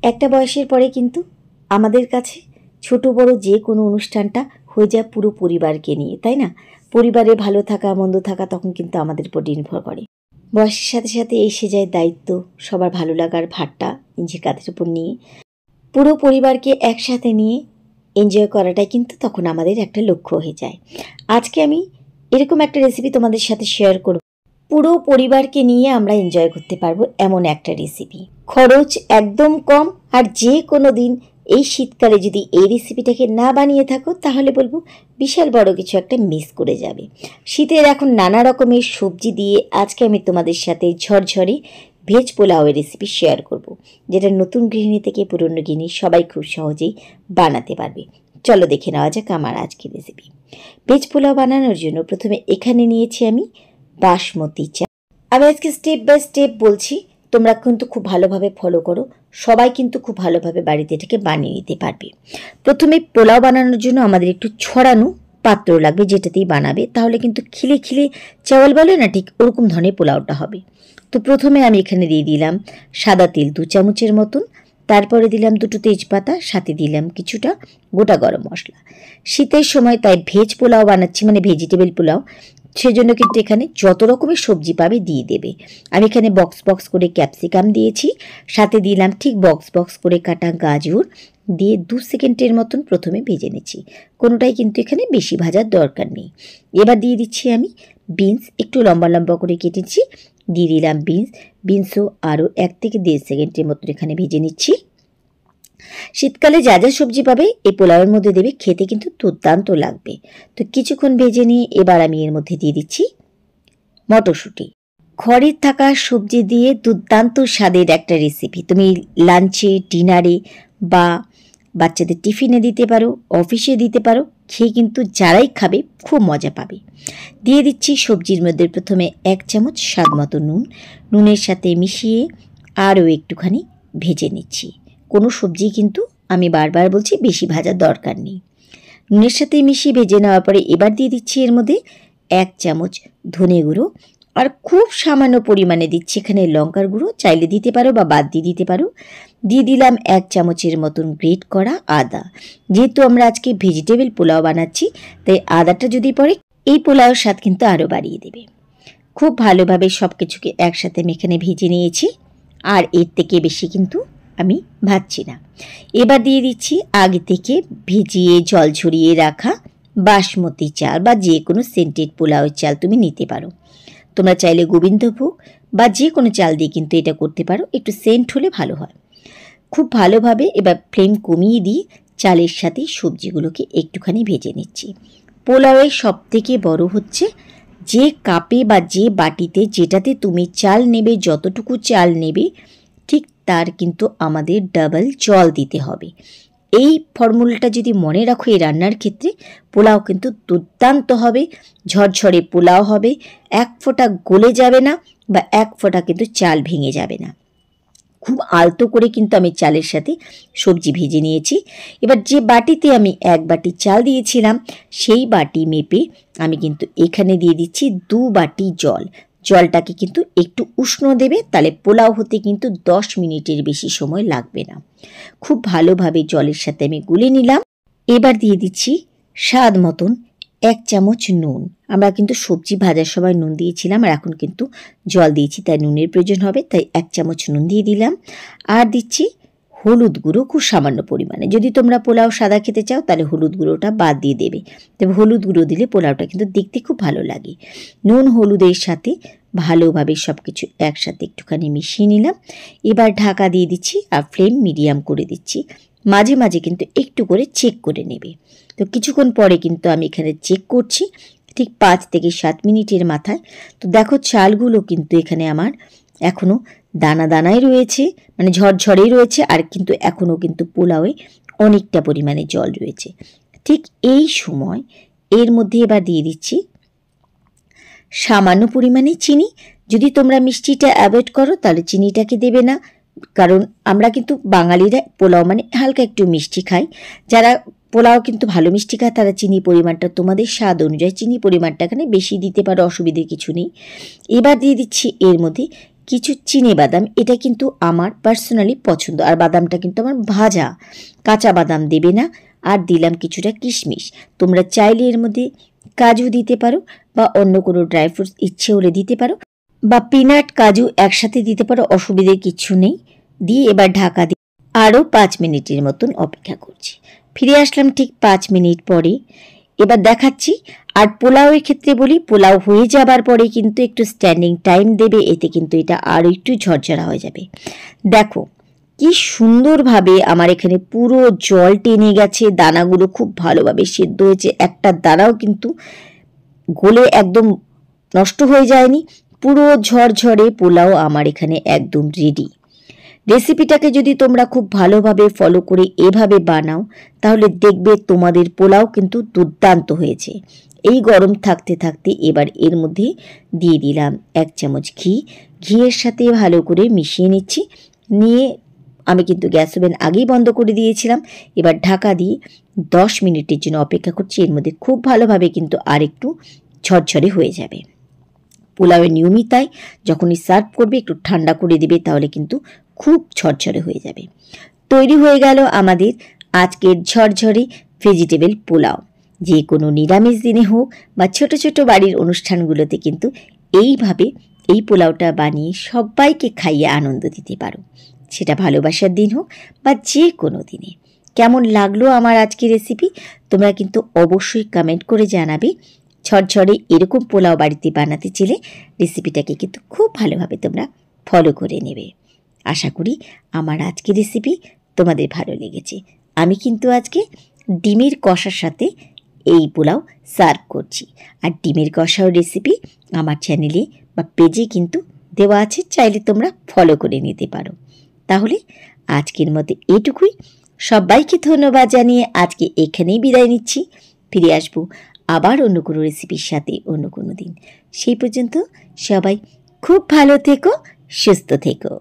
একটা বয়সের পরে কিন্তু আমাদের কাছে ছোট বড় যে কোনো অনুষ্ঠানটা হয়ে যায় পুরো পরিবারকে নিয়ে, তাই না? পরিবারে ভালো থাকা মন্দ থাকা তখন কিন্তু আমাদের উপর নির্ভর করে। বয়সের সাথে সাথে এসে যায় দায়িত্ব, সবার ভালো লাগার ভারটা নিজের কাঁধের উপর নিয়ে পুরো পরিবারকে একসাথে নিয়ে এনজয় করাটাই কিন্তু তখন আমাদের একটা লক্ষ্য হয়ে যায়। আজকে আমি এরকম একটা রেসিপি তোমাদের সাথে শেয়ার করব, পুরো পরিবারকে নিয়ে আমরা এনজয় করতে পারবো এমন একটা রেসিপি। খরচ একদম কম, আর যে কোনো দিন এই শীতকালে যদি এই রেসিপিটাকে না বানিয়ে থাকো তাহলে বলবো বিশাল বড় কিছু একটা মিস করে যাবে। শীতের এখন নানা রকমের সবজি দিয়ে আজকে আমি তোমাদের সাথে ঝরঝরে ভেজ পোলাওয়ের রেসিপি শেয়ার করব, যেটা নতুন গৃহিণী থেকে পুরনো গৃহিণী সবাই খুব সহজেই বানাতে পারবে। চলো দেখে নেওয়া যাক আমার আজকের রেসিপি। ভেজ পোলাও বানানোর জন্য প্রথমে এখানে নিয়েছি আমি বাসমতি চাল। আমি আজকে স্টেপ বাই স্টেপ বলছি, তোমরা কিন্তু খুব ভালোভাবে ফলো করো, সবাই কিন্তু খুব ভালোভাবে বাড়িতে এটাকে বানিয়ে নিতে পারবে। প্রথমে পোলাও বানানোর জন্য আমাদের একটু ছড়ানো পাত্র লাগবে, যেটাতেই বানাবে, তাহলে কিন্তু খিলে খিলে চাওয়াল বলে না, ঠিক ওরকম ধরনের পোলাওটা হবে। তো প্রথমে আমি এখানে দিয়ে দিলাম সাদা তেল 2 চামচের মতন, তারপরে দিলাম 2টো তেজপাতা, সাথে দিলাম কিছুটা গোটা গরম মশলা। শীতের সময় তাই ভেজ পোলাও বানাচ্ছি, মানে ভেজিটেবল পোলাও, সেজন্য কিন্তু এখানে যত রকমের সবজি পাবে দিয়ে দেবে। আমি এখানে বক্স বক্স করে ক্যাপসিকাম দিয়েছি, সাথে দিলাম ঠিক বক্স বক্স করে কাটা গাজর দিয়ে 2 সেকেন্ডের মতন প্রথমে ভেজে নিচ্ছি। কোনোটাই কিন্তু এখানে বেশি ভাজার দরকার নেই। এবার দিয়ে দিচ্ছি আমি বিনস, একটু লম্বা লম্বা করে কেটেছি, দিয়ে দিলাম বিনসও আরও 1 থেকে 1.5 সেকেন্ডের মতন এখানে ভেজে নিচ্ছি। শীতকালে যা যা সবজি পাবে এই পোলাওয়ের মধ্যে দেবে, খেতে কিন্তু দুর্দান্ত লাগবে। তো কিছুক্ষণ ভেজে নিয়ে এবার আমি এর মধ্যে দিয়ে দিচ্ছি মটরশুঁটি। ঘরে থাকা সবজি দিয়ে দুর্দান্ত স্বাদের একটা রেসিপি। তুমি লাঞ্চে, ডিনারে বা বাচ্চাদের টিফিনে দিতে পারো, অফিসে দিতে পারো, খেয়ে কিন্তু যারাই খাবে খুব মজা পাবে। দিয়ে দিচ্ছি সবজির মধ্যে প্রথমে 1 চামচ স্বাদ মতো নুন, নুনের সাথে মিশিয়ে আরও একটুখানি ভেজে নিচ্ছি। কোনো সবজি কিন্তু আমি বারবার বলছি বেশি ভাজার দরকার নেই। নুনের সাথে মিশিয়ে ভেজে নেওয়ার পরে এবার দিয়ে দিচ্ছি এর মধ্যে 1 চামচ ধনে গুঁড়ো, আর খুব সামান্য পরিমাণে দিচ্ছি এখানে লঙ্কার গুঁড়ো, চাইলে দিতে পারো বা বাদ দিয়ে দিতে পারো। দিয়ে দিলাম 1 চামচের মতন গ্রেট করা আদা। যেহেতু আমরা আজকে ভেজিটেবল পোলাও বানাচ্ছি, তাই আদাটা যদি পড়ে এই পোলাওর স্বাদ কিন্তু আরও বাড়িয়ে দেবে। খুব ভালোভাবে সব কিছুকে একসাথে আমি এখানে ভেজে নিয়েছি, আর এর থেকে বেশি কিন্তু আমি ভাজছি না। এবার দিয়ে দিচ্ছি আগে থেকে ভিজিয়ে জল ঝরিয়ে রাখা বাসমতি চাল বা যে কোনো সেন্টেড পোলাওয়ের চাল তুমি নিতে পারো। তোমরা চাইলে গোবিন্দভোগ বা যে কোনো চাল দিয়ে কিন্তু এটা করতে পারো, একটু সেন্ট হলে ভালো হয়। খুব ভালোভাবে এবার ফ্লেম কমিয়ে দিয়ে চালের সাথে সবজিগুলোকে একটুখানি ভেজে নিচ্ছি। পোলাওয়ের সবথেকে বড় হচ্ছে যে কাপে বা যে বাটিতে যেটাতে তুমি চাল নেবে, যতটুকু চাল নেবে ঠিক তার কিন্তু আমাদের ডাবল জল দিতে হবে। এই ফর্মুলাটা যদি মনে রাখো এই রান্নার ক্ষেত্রে, পোলাও কিন্তু দুর্দান্ত হবে, ঝরঝরে পোলাও হবে, 1 ফোঁটা গলে যাবে না বা 1 ফোঁটা কিন্তু চাল ভেঙে যাবে না। খুব আলতো করে কিন্তু আমি চালের সাথে সবজি ভেজে নিয়েছি। এবার যে বাটিতে আমি 1 বাটি চাল দিয়েছিলাম সেই বাটি মেপে আমি কিন্তু এখানে দিয়ে দিচ্ছি 2 বাটি জল। জলটাকে কিন্তু একটু উষ্ণ দেবে, তাহলে পোলাও হতে কিন্তু 10 মিনিটের বেশি সময় লাগবে না। খুব ভালোভাবে জলের সাথে আমি গুলে নিলাম। এবার দিয়ে দিচ্ছি স্বাদ মতন 1 চামচ নুন। আমরা কিন্তু সবজি ভাজার সময় নুন দিয়েছিলাম, আর এখন কিন্তু জল দিয়েছি তাই নুনের প্রয়োজন হবে, তাই 1 চামচ নুন দিয়ে দিলাম। আর দিচ্ছি হলুদ গুঁড়ো খুব সামান্য পরিমাণে। যদি তোমরা পোলাও সাদা খেতে চাও তাহলে হলুদ গুঁড়োটা বাদ দিয়ে দেবে, তবে হলুদ গুঁড়ো দিলে পোলাওটা কিন্তু দেখতে খুব ভালো লাগে। নুন হলুদের সাথে ভালোভাবে সব কিছু একসাথে একটুখানি মিশিয়ে নিলাম। এবার ঢাকা দিয়ে দিচ্ছি আর ফ্লেম মিডিয়াম করে দিচ্ছি। মাঝে মাঝে কিন্তু একটু করে চেক করে নেবে। তো কিছুক্ষণ পরে কিন্তু আমি এখানে চেক করছি, ঠিক 5 থেকে 7 মিনিটের মাথায়। তো দেখো চালগুলো কিন্তু এখানে আমার এখনও দানা দানাই রয়েছে, মানে ঝরঝরেই রয়েছে, আর কিন্তু এখনও কিন্তু পোলাওয়ে অনেকটা পরিমাণে জল রয়েছে। ঠিক এই সময় এর মধ্যে এবার দিয়ে দিচ্ছি সামান্য পরিমাণে চিনি। যদি তোমরা মিষ্টিটা অ্যাভয়েড করো তাহলে চিনিটাকে দেবে না, কারণ আমরা কিন্তু বাঙালিরা পোলাও মানে হালকা একটু মিষ্টি খাই। যারা পোলাও কিন্তু ভালো মিষ্টি খায় তারা চিনি পরিমাণটা তোমাদের স্বাদ অনুযায়ী চিনি পরিমাণটা এখানে বেশি দিতে পারো, অসুবিধে কিছু নেই। এবার দিয়ে দিচ্ছি এর মধ্যে কিছু চিনে বাদাম, এটা কিন্তু আমার পার্সোনালি পছন্দ। আর বাদামটা কিন্তু আমার ভাজা, কাঁচা বাদাম দেবে না। আর দিলাম কিছুটা কিশমিশ। তোমরা চাইলে এর মধ্যে কাজু দিতে পারো বা অন্য কোনো ড্রাই ফ্রুটস ইচ্ছে হলে দিতে পারো, বা পিনাট কাজু একসাথে দিতে পারো, অসুবিধে কিছু নেই। দিয়ে এবার ঢাকা দিয়ে আরও 5 মিনিটের মতন অপেক্ষা করছি। ফিরে আসলাম ঠিক 5 মিনিট পরে। এবার দেখাচ্ছি। আর পোলাওয়ের ক্ষেত্রে বলি, পোলাও হয়ে যাবার পরে কিন্তু একটু স্ট্যান্ডিং টাইম দেবে, এতে কিন্তু এটা আরও একটু ঝরঝরা হয়ে যাবে। দেখো কি সুন্দরভাবে আমার এখানে পুরো জল টেনে গেছে, দানাগুলো খুব ভালোভাবে সেদ্ধ হয়েছে, একটা দানাও কিন্তু গলে একদম নষ্ট হয়ে যায়নি। পুরো ঝরঝরে পোলাও আমার এখানে একদম রেডি। রেসিপিটাকে যদি তোমরা খুব ভালোভাবে ফলো করে এভাবে বানাও, তাহলে দেখবে তোমাদের পোলাও কিন্তু দুর্দান্ত হয়েছে। এই গরম থাকতে থাকতে এবার এর মধ্যে দিয়ে দিলাম 1 চামচ ঘি। ঘিয়ের সাথে ভালো করে মিশিয়ে নিচ্ছি। নিয়ে আমি কিন্তু গ্যাস ওভেন আগেই বন্ধ করে দিয়েছিলাম। এবার ঢাকা দিয়ে 10 মিনিটের জন্য অপেক্ষা করছি। এর মধ্যে খুব ভালোভাবে কিন্তু আর একটু ঝরঝরে হয়ে যাবে। পোলাওয়ের নিয়মই তাই, যখনই সার্ভ করবে একটু ঠান্ডা করে দেবে, তাহলে কিন্তু খুব ঝরঝরে হয়ে যাবে। তৈরি হয়ে গেল আমাদের আজকের ঝরঝরে ভেজিটেবল পোলাও। যে কোনো নিরামিষ দিনে হোক বা ছোট ছোট বাড়ির অনুষ্ঠানগুলোতে কিন্তু এইভাবে এই পোলাওটা বানিয়ে সবাইকে খাইয়ে আনন্দ দিতে পারো, সেটা ভালোবাসার দিন হোক বা যে কোনো দিনে। কেমন লাগলো আমার আজকের রেসিপি তোমরা কিন্তু অবশ্যই কমেন্ট করে জানাবে। ঝরঝরে এরকম পোলাও বাড়িতে বানাতে চাইলে রেসিপিটাকে কিন্তু খুব ভালোভাবে তোমরা ফলো করে নেবে। আশা করি আমার আজকের রেসিপি তোমাদের ভালো লেগেছে। আমি কিন্তু আজকে ডিমের কষার সাথে এই পোলাও সার্ভ করছি। আর ডিমের কষাও রেসিপি আমার চ্যানেলে বা পেজে কিন্তু দেওয়া আছে, চাইলে তোমরা ফলো করে নিতে পারো। তাহলে আজকের মতো এটুকুই। সবাইকে ধন্যবাদ জানিয়ে আজকে এখানেই বিদায় নিচ্ছি। ফিরে আসবো আবার অন্য কোনো রেসিপির সাথে অন্য কোনো দিন। সেই পর্যন্ত সবাই খুব ভালো থেকো, সুস্থ থেকো।